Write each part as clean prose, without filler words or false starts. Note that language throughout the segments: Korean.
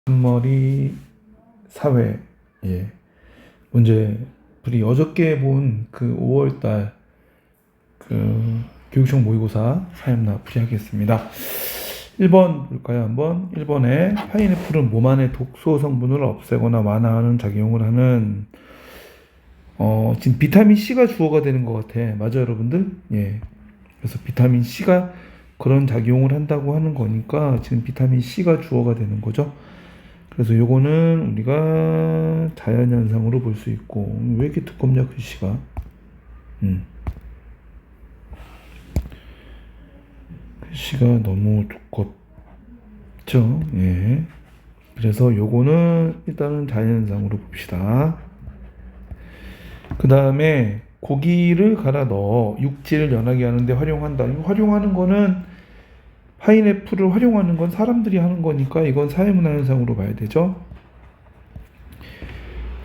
머리 사회. 문제 우리 어저께 본 그 5월달 그 교육청 모의고사 사연나 풀이하겠습니다. 1번 볼까요? 한번 1번에 파인애플은 몸 안의 독소 성분을 없애거나 완화하는 작용을 하는 지금 비타민 C가 주어가 되는 것 같아. 맞아요, 여러분들? 그래서 비타민 C가 그런 작용을 한다고 하는 거니까 지금 비타민 C가 주어가 되는 거죠. 그래서 요거는 우리가 자연현상으로 볼 수 있고, 왜 이렇게 두껍냐 글씨가. 글씨가 너무 두껍죠. 그래서 요거는 일단은 자연현상으로 봅시다. 그 다음에 고기를 갈아 넣어 육질을 연하게 하는데 활용한다. 활용하는 거는 파인애플을 활용하는 건 사람들이 하는 거니까 이건 사회문화 현상으로 봐야 되죠.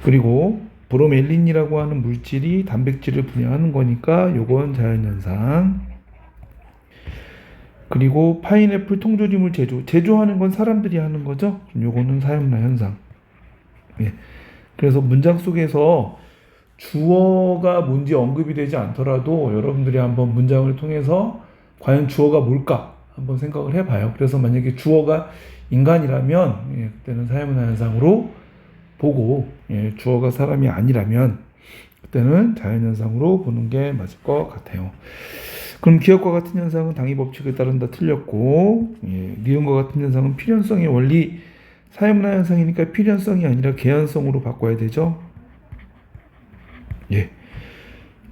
그리고 브로멜린이라고 하는 물질이 단백질을 분해하는 거니까 요건 자연현상. 그리고 파인애플 통조림을 제조하는 건 사람들이 하는 거죠. 요거는 사회문화 현상. 그래서 문장 속에서 주어가 뭔지 언급이 되지 않더라도 여러분들이 한번 문장을 통해서 과연 주어가 뭘까 한번 생각을 해봐요. 그래서 만약에 주어가 인간이라면 그때는 사회문화 현상으로 보고, 주어가 사람이 아니라면 그때는 자연현상으로 보는 게 맞을 것 같아요. 그럼 기억과 같은 현상은 당위 법칙에 따른다 틀렸고, 니은과 같은 현상은 필연성의 원리, 사회문화 현상이니까 필연성이 아니라 개연성으로 바꿔야 되죠.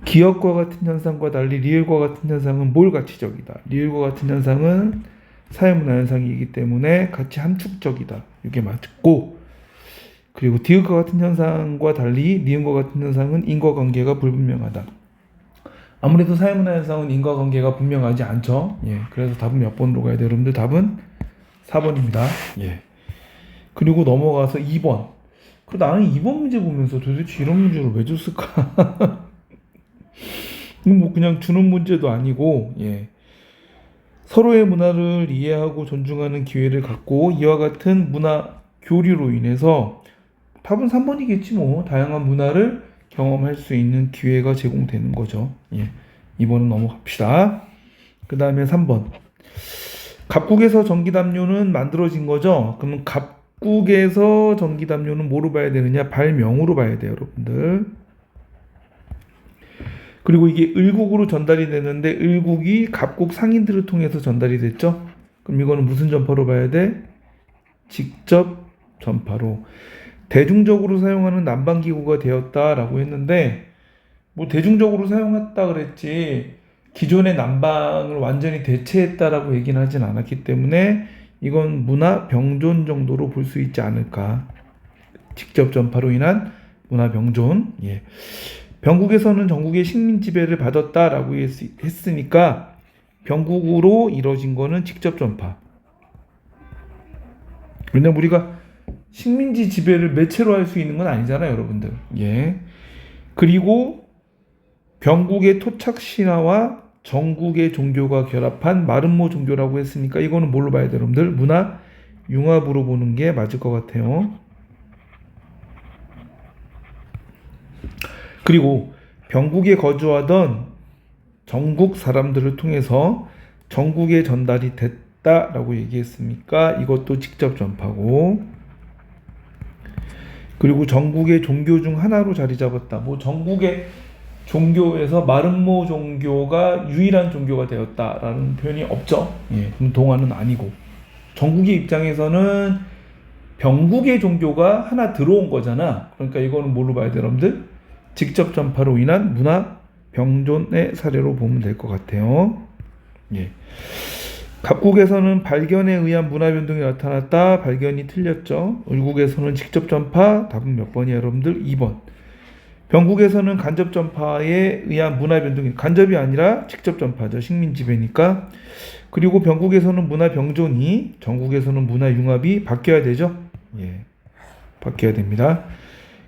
기억과 같은 현상과 달리 리을과 같은 현상은 뭘 가치적이다. 리을과 같은 현상은 사회문화 현상이기 때문에 가치 함축적이다. 이게 맞고, 그리고 디귿과 같은 현상과 달리 니은과 같은 현상은 인과관계가 불분명하다. 아무래도 사회문화 현상은 인과관계가 분명하지 않죠. 그래서 답은 몇 번으로 가야 돼요? 여러분들 답은 4번입니다. 그리고 넘어가서 2번. 나는 2번 문제 보면서 도대체 이런 문제를 왜 줬을까? 뭐 그냥 주는 문제도 아니고, 서로의 문화를 이해하고 존중하는 기회를 갖고 이와 같은 문화 교류로 인해서 답은 3번이겠지 뭐. 다양한 문화를 경험할 수 있는 기회가 제공되는 거죠. 2번은 넘어갑시다. 그 다음에 3번. 갑국에서 전기담요는 만들어진 거죠. 그러면 갑국에서 전기담요는 뭐로 봐야 되느냐? 발명으로 봐야 돼요, 여러분들. 그리고 이게 을국으로 전달이 되는데 을국이 갑국 상인들을 통해서 전달이 됐죠. 그럼 이거는 무슨 전파로 봐야 돼? 직접 전파로. 대중적으로 사용하는 난방기구가 되었다라고 했는데, 뭐 대중적으로 사용했다 그랬지 기존의 난방을 완전히 대체했다라고 얘기는 하진 않았기 때문에 이건 문화 병존 정도로 볼 수 있지 않을까. 직접 전파로 인한 문화 병존. 병국에서는 전국의 식민 지배를 받았다라고 했으니까 병국으로 이루어진 거는 직접 전파. 왜냐면 우리가 식민지 지배를 매체로 할 수 있는 건 아니잖아요, 여러분들. 그리고 병국의 토착 신화와 전국의 종교가 결합한 마름모 종교라고 했으니까 이거는 뭘로 봐야 돼요, 여러분들? 문화 융합으로 보는 게 맞을 것 같아요. 그리고 병국에 거주하던 전국 사람들을 통해서 전국에 전달이 됐다라고 얘기했으니까 이것도 직접 전파고, 그리고 전국의 종교 중 하나로 자리 잡았다. 뭐 전국의 종교에서 마름모 종교가 유일한 종교가 되었다라는 표현이 없죠. 그럼 동화는 아니고, 전국의 입장에서는 병국의 종교가 하나 들어온 거잖아. 그러니까 이거는 뭘로 봐야 돼요, 여러분들? 직접 전파로 인한 문화 병존의 사례로 보면 될 것 같아요. 갑국에서는 발견에 의한 문화 변동이 나타났다. 발견이 틀렸죠. 을국에서는 직접 전파. 답은 몇 번이에요, 여러분들? 2번. 병국에서는 간접 전파에 의한 문화 변동이, 간접이 아니라 직접 전파죠. 식민 지배니까. 그리고 병국에서는 문화 병존이, 전국에서는 문화 융합이 바뀌어야 되죠. 바뀌어야 됩니다.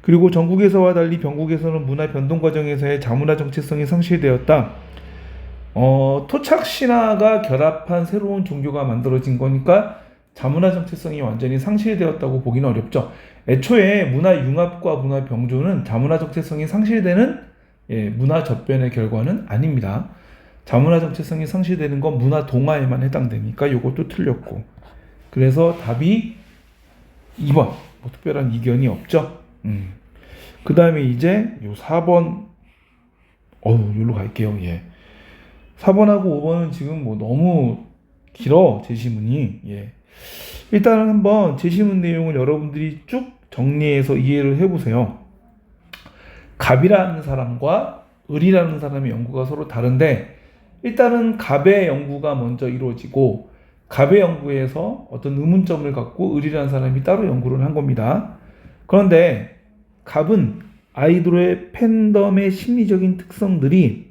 그리고 전국에서와 달리 병국에서는 문화 변동 과정에서의 자문화 정체성이 상실되었다. 토착 신화가 결합한 새로운 종교가 만들어진 거니까 자문화 정체성이 완전히 상실되었다고 보기는 어렵죠. 애초에 문화 융합과 문화 병조는 자문화 정체성이 상실되는 문화 접변의 결과는 아닙니다. 자문화 정체성이 상실되는 건 문화 동화에만 해당되니까 이것도 틀렸고. 그래서 답이 2번. 뭐 특별한 이견이 없죠. 그 다음에 이제 요 4번 여기로 갈게요. 4번하고 5번은 지금 뭐 너무 길어, 제시문이. 일단은 한번 제시문 내용을 여러분들이 쭉 정리해서 이해를 해보세요. 갑이라는 사람과 을이라는 사람의 연구가 서로 다른데, 일단은 갑의 연구가 먼저 이루어지고, 갑의 연구에서 어떤 의문점을 갖고 을이라는 사람이 따로 연구를 한 겁니다. 그런데 갑은 아이돌의 팬덤의 심리적인 특성들이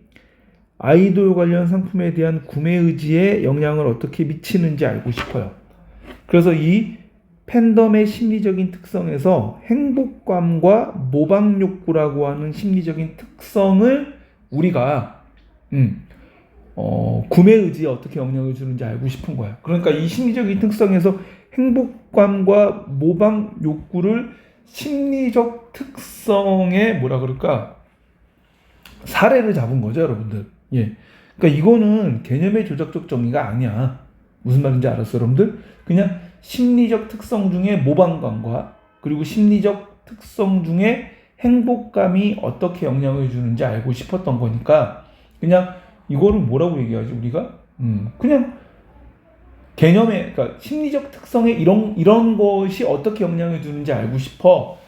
아이돌 관련 상품에 대한 구매 의지에 영향을 어떻게 미치는지 알고 싶어요. 그래서 이 팬덤의 심리적인 특성에서 행복감과 모방 욕구라고 하는 심리적인 특성을 우리가 구매 의지에 어떻게 영향을 주는지 알고 싶은 거야. 그러니까 이 심리적인 특성에서 행복감과 모방 욕구를 심리적 특성의 뭐라 그럴까? 사례를 잡은 거죠, 여러분들. 그러니까 이거는 개념의 조작적 정의가 아니야. 무슨 말인지 알았어, 여러분들? 그냥 심리적 특성 중에 모방감과 그리고 심리적 특성 중에 행복감이 어떻게 영향을 주는지 알고 싶었던 거니까, 그냥 이거를 뭐라고 얘기하지, 우리가? 그냥 개념의, 그러니까 심리적 특성에 이런 것이 어떻게 영향을 주는지 알고 싶어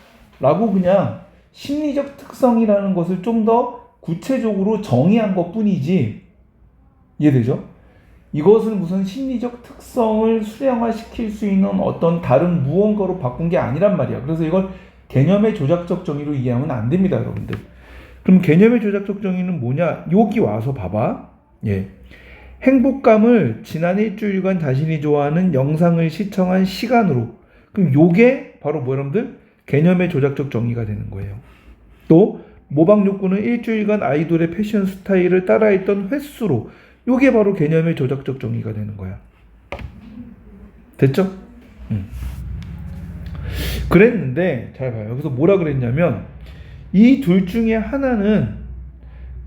라고 그냥 심리적 특성이라는 것을 좀 더 구체적으로 정의한 것 뿐이지. 이해되죠? 이것을 무슨 심리적 특성을 수량화시킬 수 있는 어떤 다른 무언가로 바꾼 게 아니란 말이야. 그래서 이걸 개념의 조작적 정의로 이해하면 안 됩니다, 여러분들. 그럼 개념의 조작적 정의는 뭐냐? 여기 와서 봐봐. 행복감을 지난 일주일간 자신이 좋아하는 영상을 시청한 시간으로. 그럼 요게 바로 뭐, 여러분들? 개념의 조작적 정의가 되는 거예요. 또 모방 욕구는 일주일간 아이돌의 패션 스타일을 따라했던 횟수로. 요게 바로 개념의 조작적 정의가 되는 거야. 됐죠? 그랬는데 잘 봐요. 여기서 뭐라 그랬냐면 이 둘 중에 하나는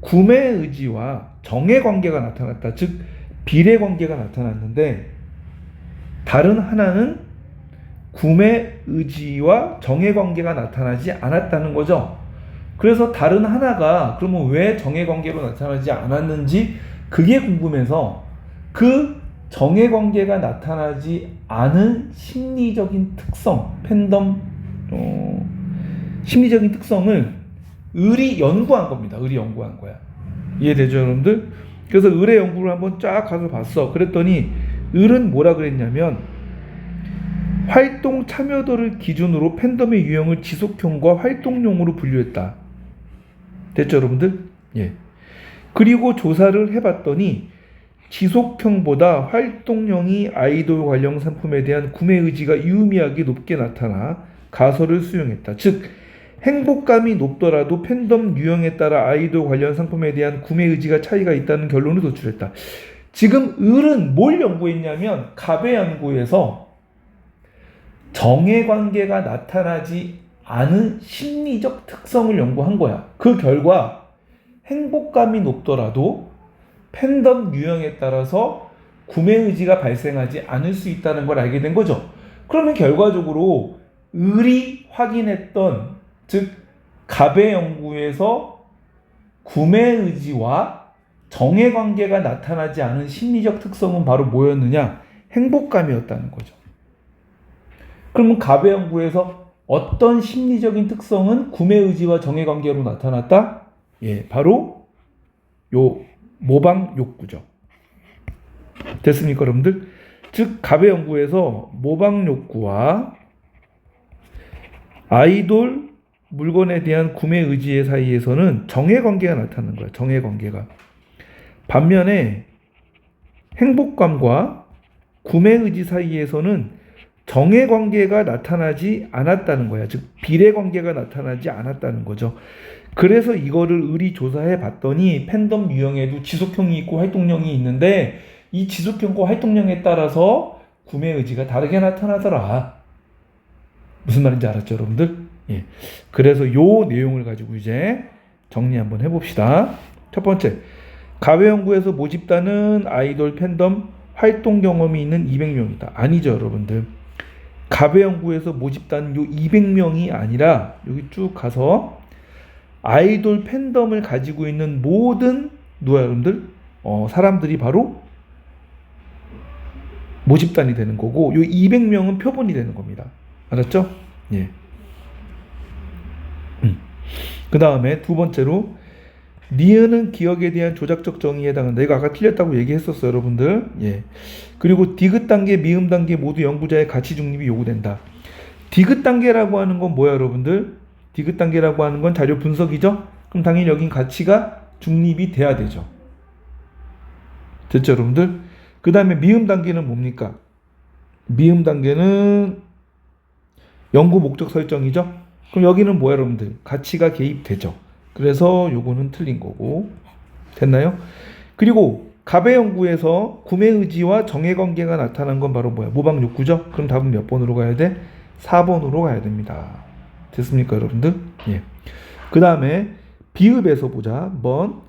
구매 의지와 정의 관계가 나타났다. 즉 비례 관계가 나타났는데, 다른 하나는 구매 의지와 정의 관계가 나타나지 않았다는 거죠. 그래서 다른 하나가 그러면 왜 정의 관계로 나타나지 않았는지 그게 궁금해서 그 정의 관계가 나타나지 않은 심리적인 특성, 팬덤 심리적인 특성을 을이 연구한 겁니다. 을이 연구한 거야. 이해되죠, 여러분들? 그래서 을의 연구를 한번 쫙 가서 봤어. 그랬더니 을은 뭐라 그랬냐면 활동 참여도를 기준으로 팬덤의 유형을 지속형과 활동용으로 분류했다. 됐죠, 여러분들? 그리고 조사를 해봤더니 지속형보다 활동형이 아이돌 관련 상품에 대한 구매 의지가 유의미하게 높게 나타나 가설을 수용했다. 즉 행복감이 높더라도 팬덤 유형에 따라 아이돌 관련 상품에 대한 구매 의지가 차이가 있다는 결론을 도출했다. 지금 을은 뭘 연구했냐면 갑의 연구에서 정의 관계가 나타나지 않은 심리적 특성을 연구한 거야. 그 결과 행복감이 높더라도 팬덤 유형에 따라서 구매 의지가 발생하지 않을 수 있다는 걸 알게 된 거죠. 그러면 결과적으로 을이 확인했던, 즉 갑의 연구에서 구매 의지와 정의 관계가 나타나지 않은 심리적 특성은 바로 뭐였느냐? 행복감이었다는 거죠. 그러면 갑의 연구에서 어떤 심리적인 특성은 구매 의지와 정의 관계로 나타났다? 바로 요 모방 욕구죠. 됐습니까, 여러분들? 즉 갑의 연구에서 모방 욕구와 아이돌 물건에 대한 구매 의지 사이에서는 정의 관계가 나타나는 거야. 정의 관계가. 반면에 행복감과 구매 의지 사이에서는 정의 관계가 나타나지 않았다는 거야. 즉 비례 관계가 나타나지 않았다는 거죠. 그래서 이거를 을이 조사해 봤더니 팬덤 유형에도 지속형이 있고 활동형이 있는데 이 지속형과 활동형에 따라서 구매 의지가 다르게 나타나더라. 무슨 말인지 알았죠, 여러분들? 예. 그래서 요 내용을 가지고 이제 정리 한번 해봅시다. 첫 번째, 가외연구에서 모집단은 아이돌 팬덤 활동 경험이 있는 200명이다. 아니죠, 여러분들. 가외연구에서 모집단 요 200명이 아니라 여기 쭉 가서 아이돌 팬덤을 가지고 있는 모든 누가 여러분들 사람들이 바로 모집단이 되는 거고 요 200명은 표본이 되는 겁니다. 알았죠? 예. 그 다음에 두 번째로 니은은 기억에 대한 조작적 정의에 해당한다. 이거 아까 틀렸다고 얘기했었어요, 여러분들. 예. 그리고 디귿 단계, 미음 단계 모두 연구자의 가치 중립이 요구된다. 디귿 단계라고 하는 건 뭐야, 여러분들? 디귿 단계라고 하는 건 자료 분석이죠? 그럼 당연히 여긴 가치가 중립이 돼야 되죠. 됐죠, 여러분들? 그 다음에 미음 단계는 뭡니까? 미음 단계는 연구 목적 설정이죠? 그럼 여기는 뭐야, 여러분들? 가치가 개입되죠. 그래서 요거는 틀린 거고. 됐나요? 그리고 가배 연구에서 구매 의지와 정의 관계가 나타난 건 바로 뭐야? 모방 욕구죠? 그럼 답은 몇 번으로 가야 돼? 4번으로 가야 됩니다. 됐습니까, 여러분들? 예. 그 다음에 비읍에서 보자. 한번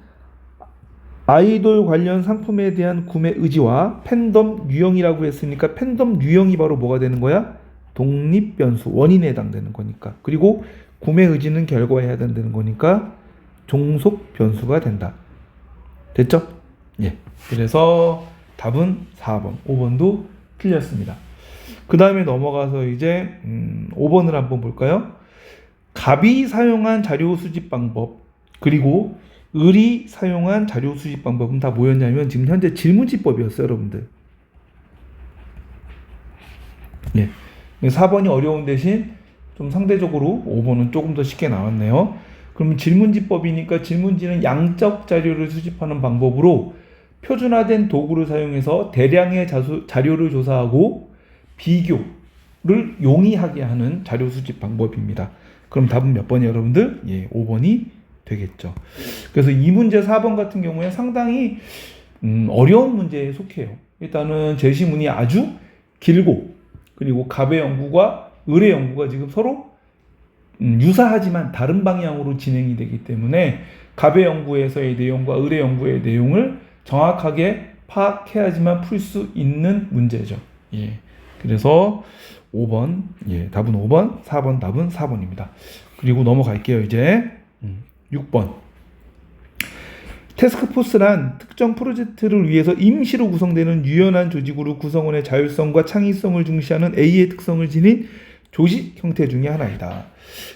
아이돌 관련 상품에 대한 구매 의지와 팬덤 유형이라고 했으니까 팬덤 유형이 바로 뭐가 되는 거야? 독립 변수, 원인에 해당되는 거니까. 그리고 구매 의지는 결과에 해당되는 거니까 종속 변수가 된다. 됐죠? 예. 그래서 답은 4번, 5번도 틀렸습니다. 그 다음에 넘어가서 이제 5번을 한번 볼까요? 갑이 사용한 자료 수집 방법 그리고 을이 사용한 자료 수집 방법은 다 뭐였냐면 지금 현재 질문지법이었어요, 여러분들. 예. 4번이 어려운 대신 좀 상대적으로 5번은 조금 더 쉽게 나왔네요. 그러면 질문지법이니까 질문지는 양적 자료를 수집하는 방법으로 표준화된 도구를 사용해서 대량의 자료를 조사하고 비교를 용이하게 하는 자료 수집 방법입니다. 그럼 답은 몇 번이에요, 여러분들? 예, 5번이 되겠죠. 그래서 이 문제 4번 같은 경우에 상당히 어려운 문제에 속해요. 일단은 제시문이 아주 길고 그리고 갑의 연구와 을의 연구가 지금 서로 유사하지만 다른 방향으로 진행이 되기 때문에 갑의 연구에서의 내용과 을의 연구의 내용을 정확하게 파악해야지만 풀 수 있는 문제죠. 예. 그래서 5번, 예, 답은 5번, 4번 답은 4번입니다. 그리고 넘어갈게요. 이제 6번. 태스크포스란 특정 프로젝트를 위해서 임시로 구성되는 유연한 조직으로 구성원의 자율성과 창의성을 중시하는 A의 특성을 지닌 조직 형태 중에 하나이다.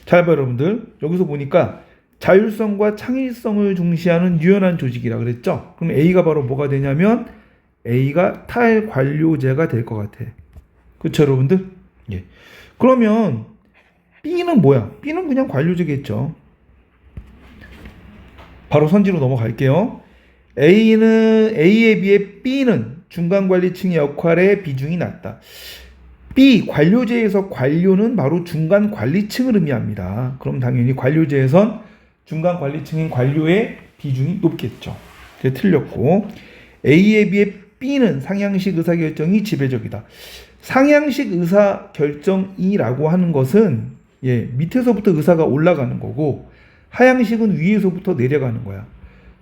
잘 봐요, 여러분들. 여기서 보니까 자율성과 창의성을 중시하는 유연한 조직이라 그랬죠? 그럼 A가 바로 뭐가 되냐면 A가 탈관료제가 될 것 같아. 그렇죠, 여러분들? 예. 그러면 B는 뭐야? B는 그냥 관료제겠죠. 바로 선지로 넘어갈게요. A에 비해 B는 중간관리층의 역할의 비중이 낮다. B, 관료제에서 관료는 바로 중간관리층을 의미합니다. 그럼 당연히 관료제에선 중간관리층인 관료의 비중이 높겠죠. 틀렸고, A에 비해 B는 상향식 의사결정이 지배적이다. 상향식 의사결정이라고 하는 것은 밑에서부터 의사가 올라가는 거고 하향식은 위에서부터 내려가는 거야.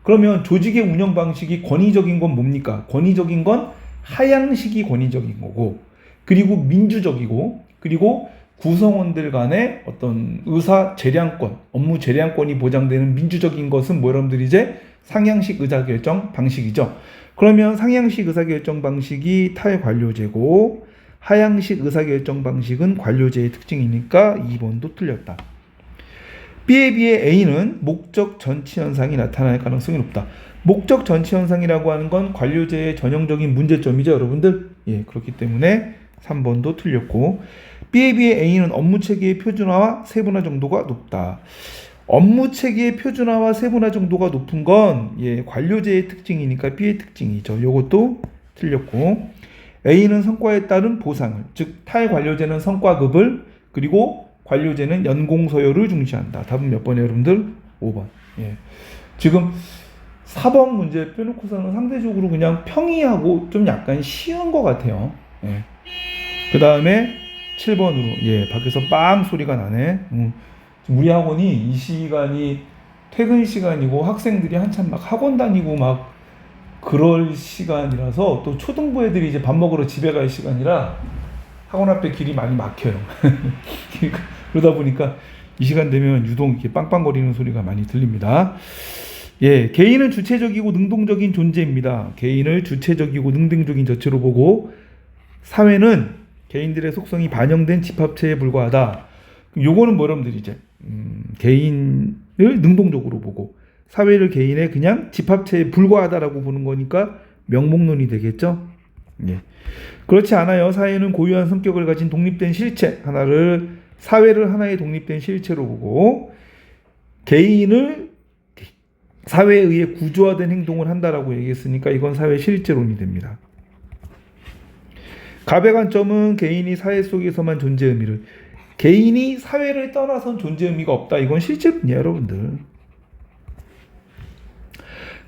그러면 조직의 운영 방식이 권위적인 건 뭡니까? 권위적인 건 하향식이 권위적인 거고 그리고 민주적이고 그리고 구성원들 간의 어떤 의사 재량권, 업무 재량권이 보장되는 민주적인 것은 뭐 여러분들 이제 상향식 의사결정 방식이죠. 그러면 상향식 의사결정 방식이 탈관료제고 하향식 의사결정 방식은 관료제의 특징이니까 2번도 틀렸다. B에 비해 A는 목적 전치 현상이 나타날 가능성이 높다. 목적 전치 현상이라고 하는 건 관료제의 전형적인 문제점이죠, 여러분들. 예, 그렇기 때문에 3번도 틀렸고 B에 비해 A는 업무 체계의 표준화와 세분화 정도가 높다. 업무 체계의 표준화와 세분화 정도가 높은 건 관료제의 특징이니까 B의 특징이죠. 요것도 틀렸고 A는 성과에 따른 보상을, 즉 탈관료제는 성과급을 그리고 관료제는 연공서열을 중시한다. 답은 몇 번이에요, 여러분들? 5번. 예. 지금 4번 문제 빼놓고서는 상대적으로 그냥 평이하고 좀 약간 쉬운 것 같아요. 예. 그 다음에 7번으로 밖에서 빵 소리가 나네. 우리 학원이 이 시간이 퇴근 시간이고 학생들이 한참 막 학원 다니고 막 그럴 시간이라서 또 초등부 애들이 이제 밥 먹으러 집에 갈 시간이라 학원 앞에 길이 많이 막혀요. 그러다 보니까 이 시간 되면 유독 이렇게 빵빵거리는 소리가 많이 들립니다. 개인은 주체적이고 능동적인 존재입니다. 개인을 주체적이고 능동적인 자체로 보고 사회는 개인들의 속성이 반영된 집합체에 불과하다. 요거는 뭐 여러분들이 이제 개인을 능동적으로 보고 사회를 개인의 그냥 집합체에 불과하다라고 보는 거니까 명목론이 되겠죠. 그렇지 않아요. 사회는 고유한 성격을 가진 독립된 실체 사회를 하나의 독립된 실체로 보고 개인을 사회에 의해 구조화된 행동을 한다라고 얘기했으니까 이건 사회 실제론이 됩니다. 갑의 관점은 개인이 사회 속에서만 존재 의미를 개인이 사회를 떠나선 존재 의미가 없다. 이건 실제론이에요, 여러분들.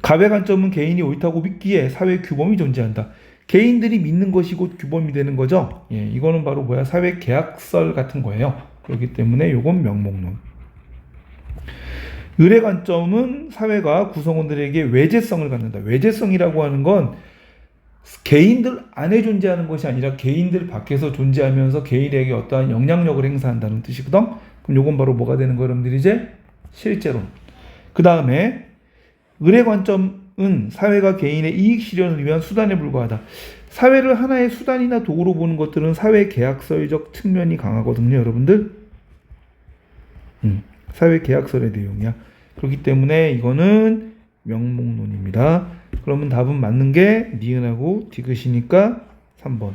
갑의 관점은 개인이 옳다고 믿기에 사회 규범이 존재한다. 개인들이 믿는 것이 곧 규범이 되는 거죠. 이거는 바로 뭐야? 사회 계약설 같은 거예요. 그렇기 때문에 이건 명목론. 을의 관점은 사회가 구성원들에게 외재성을 갖는다. 외재성이라고 하는 건 개인들 안에 존재하는 것이 아니라 개인들 밖에서 존재하면서 개인에게 어떠한 영향력을 행사한다는 뜻이거든. 그럼 이건 바로 뭐가 되는 거예요, 여러분들? 이제 실제론. 그 다음에 을의 관점은 사회가 개인의 이익 실현을 위한 수단에 불과하다. 사회를 하나의 수단이나 도구로 보는 것들은 사회 계약설적 측면이 강하거든요, 여러분들. 사회 계약설의 내용이야. 그렇기 때문에 이거는 명목론입니다. 그러면 답은 맞는 게 니은하고 디귿이니까 3번.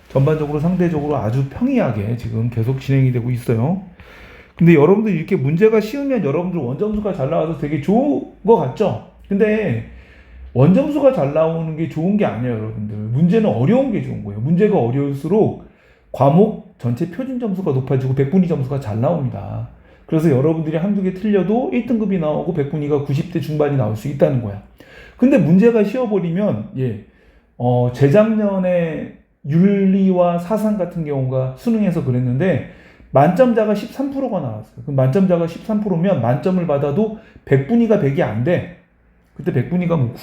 전반적으로 상대적으로 아주 평이하게 지금 계속 진행이 되고 있어요. 근데 여러분들 이렇게 문제가 쉬우면 여러분들 원점수가 잘 나와서 되게 좋은 거 같죠? 근데 원점수가 잘 나오는 게 좋은 게 아니에요, 여러분들. 문제는 어려운 게 좋은 거예요. 문제가 어려울수록 과목 전체 표준 점수가 높아지고 백분위 점수가 잘 나옵니다. 그래서 여러분들이 한두 개 틀려도 1등급이 나오고 백분위가 90대 중반이 나올 수 있다는 거야. 근데 문제가 쉬워버리면 재작년에 윤리와 사상 같은 경우가 수능에서 그랬는데 만점자가 13%가 나왔어요. 그럼 만점자가 13%면 만점을 받아도 백분위가 100이 안 돼. 그때 백분위가 뭐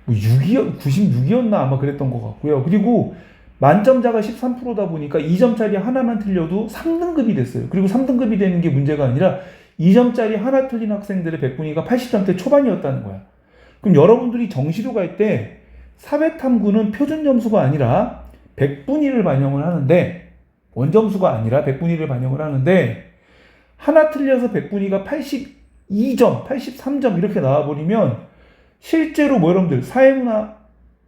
96이었나 아마 그랬던 것 같고요. 그리고 만점자가 13%다 보니까 2점짜리 하나만 틀려도 3등급이 됐어요. 그리고 3등급이 되는 게 문제가 아니라 2점짜리 하나 틀린 학생들의 백분위가 80점대 초반이었다는 거야. 그럼 여러분들이 정시로 갈 때 사회탐구는 표준 점수가 아니라 백분위를 반영을 하는데 원점수가 아니라 백분위를 반영을 하는데 하나 틀려서 백분위가 82점, 83점 이렇게 나와버리면 실제로 뭐 여러분들 사회문화가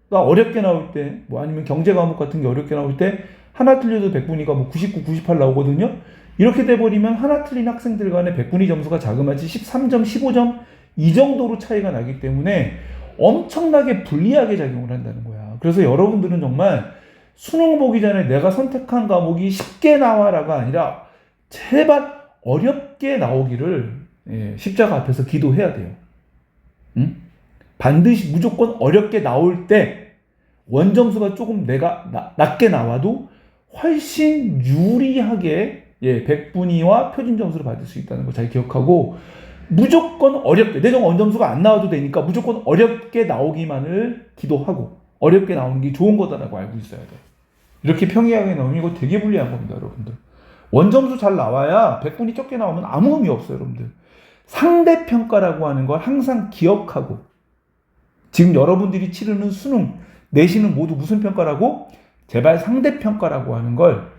어렵게 나올 때 뭐 아니면 경제 과목 같은 게 어렵게 나올 때 하나 틀려도 백분위가 뭐 99, 98 나오거든요. 이렇게 돼버리면 하나 틀린 학생들 간의 백분위 점수가 자그마치 13점, 15점 이 정도로 차이가 나기 때문에 엄청나게 불리하게 작용을 한다는 거야. 그래서 여러분들은 정말 수능 보기 전에 내가 선택한 과목이 쉽게 나와라가 아니라 제발 어렵게 나오기를 십자가 앞에서 기도해야 돼요. 반드시 무조건 어렵게 나올 때 원점수가 조금 내가 낮게 나와도 훨씬 유리하게 백분위와 표준 점수를 받을 수 있다는 거 잘 기억하고 무조건 어렵게 내가 원점수가 안 나와도 되니까 무조건 어렵게 나오기만을 기도하고 어렵게 나오는 게 좋은 거다라고 알고 있어야 돼. 이렇게 평이하게 나오면 이거 되게 불리한 겁니다, 여러분들. 원점수 잘 나와야 백분위 적게 나오면 아무 의미 없어요, 여러분들. 상대평가라고 하는 걸 항상 기억하고 지금 여러분들이 치르는 수능, 내신은 모두 무슨 평가라고? 제발 상대평가라고 하는 걸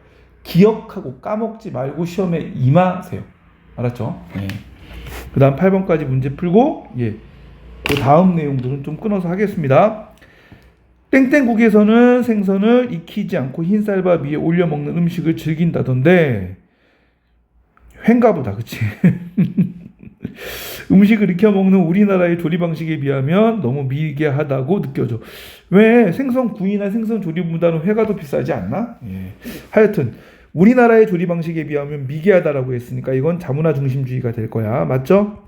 기억하고 까먹지 말고 시험에 임하세요. 알았죠? 그 다음 8번까지 문제 풀고 그 다음 내용들은 좀 끊어서 하겠습니다. 땡땡국에서는 생선을 익히지 않고 흰쌀밥 위에 올려 먹는 음식을 즐긴다던데 횡가 보다, 그치? 음식을 익혀 먹는 우리나라의 조리 방식에 비하면 너무 미개하다고 느껴져. 왜? 생선 구이나 생선 조림보다는 회가 더 비싸지 않나? 하여튼 우리나라의 조리 방식에 비하면 미개하다라고 했으니까 이건 자문화 중심주의가 될 거야. 맞죠?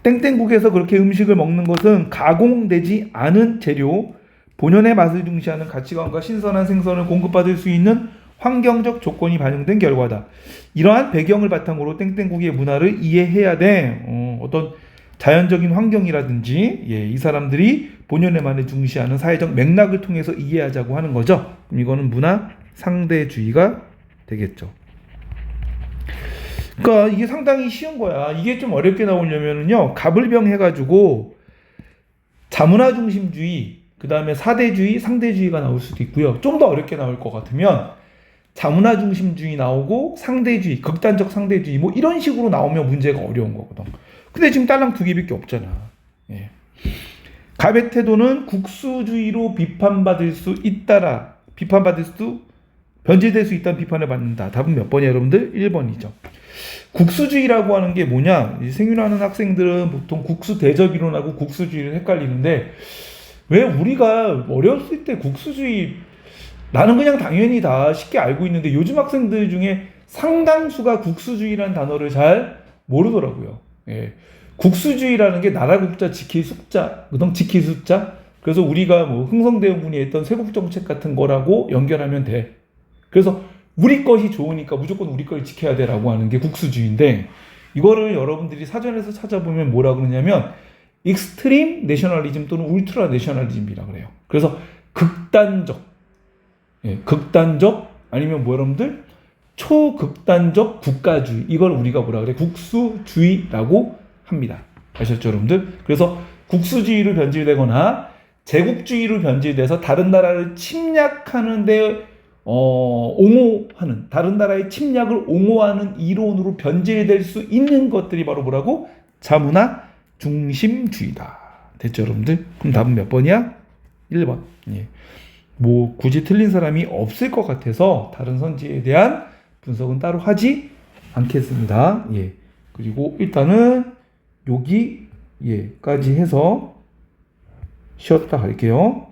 땡땡국에서 그렇게 음식을 먹는 것은 가공되지 않은 재료, 본연의 맛을 중시하는 가치관과 신선한 생선을 공급받을 수 있는 환경적 조건이 반영된 결과다. 이러한 배경을 바탕으로 땡땡고기의 문화를 이해해야 돼. 어떤 자연적인 환경이라든지 이 사람들이 본연의 맛을 중시하는 사회적 맥락을 통해서 이해하자고 하는 거죠. 그럼 이거는 문화 상대주의가 되겠죠. 그러니까 이게 상당히 쉬운 거야. 이게 좀 어렵게 나오려면은요, 갑을병 해가지고 자문화 중심주의, 그 다음에 사대주의, 상대주의가 나올 수도 있고요. 좀 더 어렵게 나올 것 같으면 자문화 중심주의 나오고 상대주의, 극단적 상대주의 뭐 이런 식으로 나오면 문제가 어려운 거거든. 근데 지금 딸랑 두 개밖에 없잖아. 예. 갑의 태도는 국수주의로 비판받을 수 변질될 수 있다는 비판을 받는다. 답은 몇 번이야, 여러분들? 1번이죠. 국수주의라고 하는 게 뭐냐? 생윤하는 학생들은 보통 국수 대접이론하고 국수주의를 헷갈리는데, 왜 우리가 어렸을 때 국수주의, 나는 그냥 당연히 다 쉽게 알고 있는데 요즘 학생들 중에 상당수가 국수주의라는 단어를 잘 모르더라고요. 예. 국수주의라는 게 나라 국자 지킬 숫자, 지킬 숫자. 그래서 우리가 뭐 흥성대원군이 했던 세국 정책 같은 거라고 연결하면 돼. 그래서 우리 것이 좋으니까 무조건 우리 걸 지켜야 돼라고 하는 게 국수주의인데, 이거를 여러분들이 사전에서 찾아보면 뭐라 그러냐면 익스트림 내셔널리즘 또는 울트라 내셔널리즘이라 그래요. 그래서 극단적 아니면 뭐 여러분들 초극단적 국가주의, 이걸 우리가 뭐라 그래? 국수주의라고 합니다. 아셨죠, 여러분들? 그래서 국수주의로 변질되거나 제국주의로 변질돼서 다른 나라를 침략하는데 옹호하는, 다른 나라의 침략을 옹호하는 이론으로 변질될 수 있는 것들이 바로 뭐라고? 자문화 중심주의다. 됐죠, 여러분들? 그럼 답은 몇 번이야? 1번. 예. 뭐 굳이 틀린 사람이 없을 것 같아서 다른 선지에 대한 분석은 따로 하지 않겠습니다. 예. 그리고 일단은 여기까지 해서 쉬었다 갈게요.